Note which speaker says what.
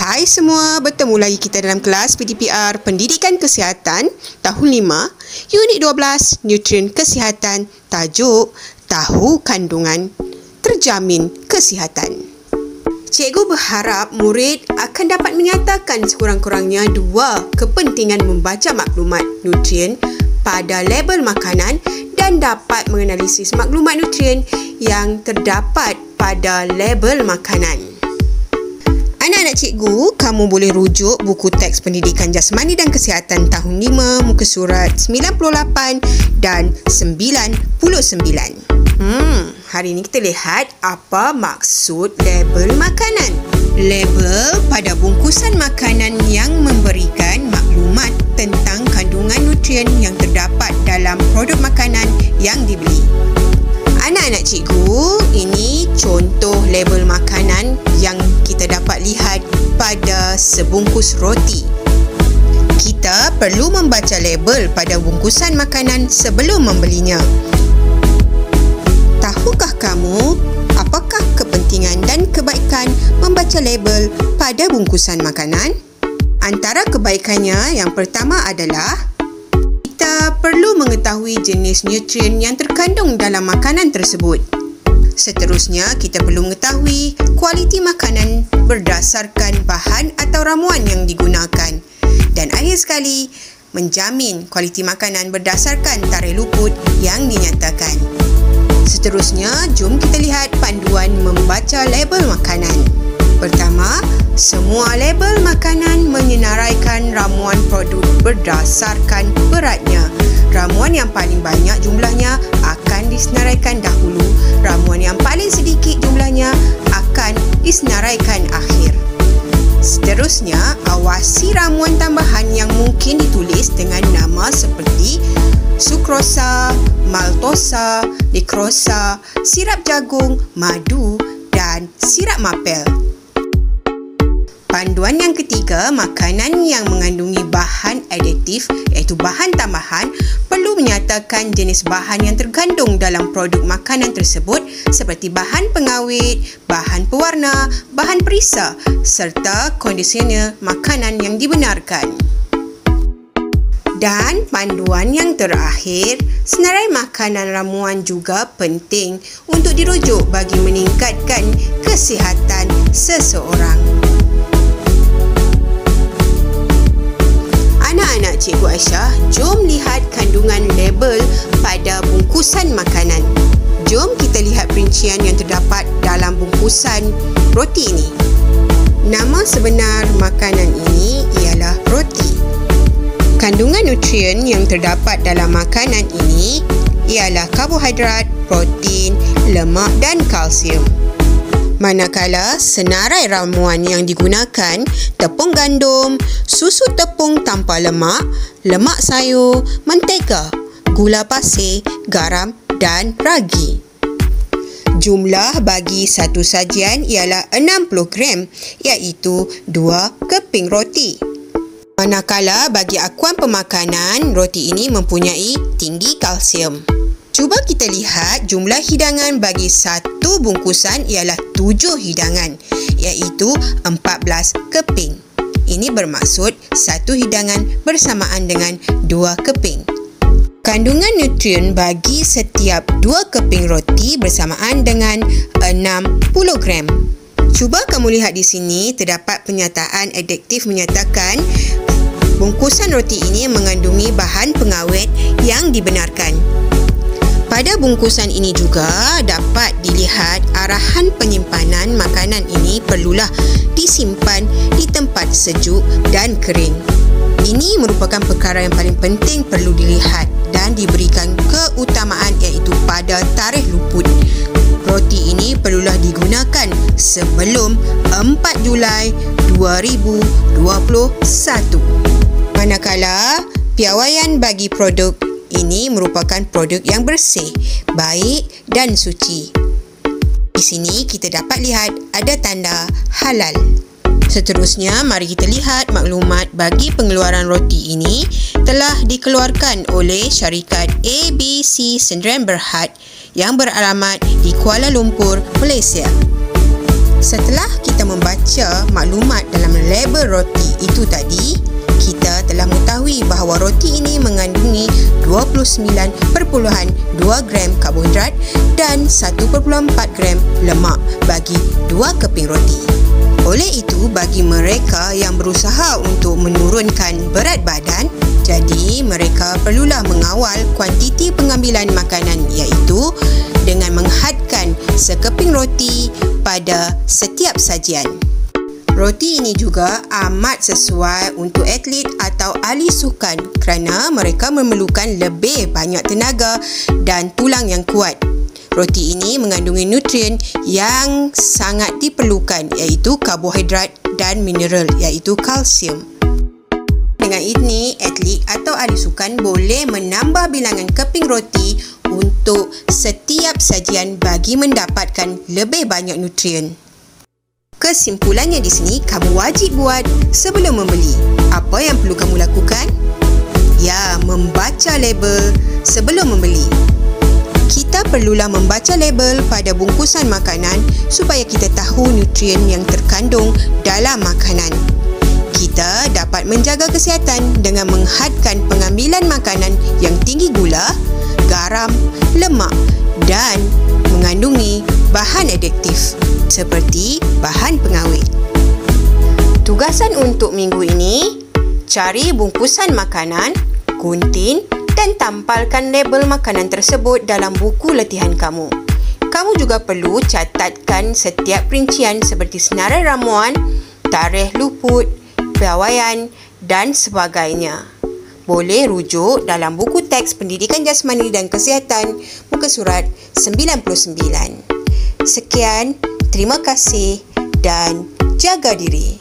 Speaker 1: Hai semua, bertemu lagi kita dalam kelas PDPR Pendidikan Kesihatan tahun 5, Unit 12, Nutrien Kesihatan, tajuk Tahu Kandungan Terjamin Kesihatan. Cikgu berharap murid akan dapat menyatakan sekurang-kurangnya 2 kepentingan membaca maklumat nutrien pada label makanan dan dapat menganalisis maklumat nutrien yang terdapat pada label makanan. Anak-anak cikgu, kamu boleh rujuk buku teks Pendidikan Jasmani dan Kesihatan tahun 5, muka surat 98 dan 99. Hari ini kita lihat apa maksud label makanan. Label pada bungkusan makanan yang memberikan maklumat tentang kandungan nutrien yang terdapat dalam produk makanan yang dibeli. Anak-anak cikgu, ini contoh label makanan yang kita dapat lihat pada sebungkus roti. Kita perlu membaca label pada bungkusan makanan sebelum membelinya. Tahukah kamu apakah kepentingan dan kebaikan membaca label pada bungkusan makanan? Antara kebaikannya yang pertama adalah kita perlu mengetahui jenis nutrien yang terkandung dalam makanan tersebut. Seterusnya, kita perlu mengetahui kualiti makanan berdasarkan bahan atau ramuan yang digunakan. Dan akhir sekali, menjamin kualiti makanan berdasarkan tarikh luput yang dinyatakan. Seterusnya, jom kita lihat panduan membaca label makanan. Pertama, semua label makanan menyenaraikan ramuan produk berdasarkan beratnya. Ramuan yang paling banyak jumlahnya akan disenaraikan dahulu. Ramuan yang paling sedikit jumlahnya akan disenaraikan akhir. Seterusnya, awasi ramuan tambahan yang mungkin ditulis dengan nama seperti sukrosa, maltosa, dikrosa, sirap jagung, madu dan sirap mapel. Panduan yang ketiga, makanan yang mengandungi bahan aditif iaitu bahan tambahan perlu menyatakan jenis bahan yang terkandung dalam produk makanan tersebut seperti bahan pengawet, bahan pewarna, bahan perisa serta kondisioner makanan yang dibenarkan. Dan panduan yang terakhir, senarai makanan ramuan juga penting untuk dirujuk bagi meningkatkan kesihatan seseorang. Anak-anak Cikgu Aisyah, jom lihat kandungan label pada bungkusan makanan. Jom kita lihat perincian yang terdapat dalam bungkusan roti ini. Nama sebenar makanan ini ialah roti. Kandungan nutrien yang terdapat dalam makanan ini ialah karbohidrat, protein, lemak dan kalsium. Manakala senarai ramuan yang digunakan tepung gandum, susu tepung tanpa lemak, lemak sayur, mentega, gula pasir, garam dan ragi. Jumlah bagi satu sajian ialah 60 gram iaitu 2 keping roti. Manakala bagi akuan pemakanan, roti ini mempunyai tinggi kalsium. Cuba kita lihat jumlah hidangan bagi satu bungkusan ialah 7 hidangan iaitu 14 keping. Ini bermaksud satu hidangan bersamaan dengan 2 keping. Kandungan nutrien bagi setiap 2 keping roti bersamaan dengan 60 gram. Cuba kamu lihat di sini terdapat pernyataan adjektif menyatakan bungkusan roti ini mengandungi bahan pengawet yang dibenarkan. Pada bungkusan ini juga dapat dilihat arahan penyimpanan makanan ini perlulah disimpan di tempat sejuk dan kering. Ini merupakan perkara yang paling penting perlu dilihat dan diberikan keutamaan iaitu pada tarikh luput. Roti ini perlulah digunakan sebelum 4 Julai 2021. Manakala piawaian bagi produk ini merupakan produk yang bersih, baik dan suci. Di sini kita dapat lihat ada tanda halal. Seterusnya, mari kita lihat maklumat bagi pengeluaran roti ini telah dikeluarkan oleh syarikat ABC Sdn Bhd yang beralamat di Kuala Lumpur, Malaysia. Setelah kita membaca maklumat dalam label roti itu tadi, kita telah mengetahui bahawa roti ini mengandungi 29.2 gram karbohidrat dan 1.4 gram lemak bagi 2 keping roti. Oleh itu, bagi mereka yang berusaha untuk menurunkan berat badan, jadi mereka perlulah mengawal kuantiti pengambilan makanan iaitu dengan menghadkan sekeping roti pada setiap sajian. Roti ini juga amat sesuai untuk atlet atau ahli sukan kerana mereka memerlukan lebih banyak tenaga dan tulang yang kuat. Roti ini mengandungi nutrien yang sangat diperlukan iaitu karbohidrat dan mineral iaitu kalsium. Dengan ini, atlet atau ahli sukan boleh menambah bilangan keping roti untuk setiap sajian bagi mendapatkan lebih banyak nutrien. Kesimpulannya di sini, kamu wajib buat sebelum membeli. Apa yang perlu kamu lakukan? Ya, membaca label sebelum membeli. Kita perlulah membaca label pada bungkusan makanan supaya kita tahu nutrien yang terkandung dalam makanan. Kita dapat menjaga kesihatan dengan menghadkan pengambilan makanan yang tinggi gula, garam, lemak dan mengandungi bahan adiktif seperti bahan pengawet. Tugasan untuk minggu ini, cari bungkusan makanan, gunting dan tampalkan label makanan tersebut dalam buku latihan kamu. Kamu juga perlu catatkan setiap perincian seperti senarai ramuan, tarikh luput, piawaian dan sebagainya. Boleh rujuk dalam buku teks Pendidikan Jasmani dan Kesihatan muka surat 99. Sekian, terima kasih dan jaga diri.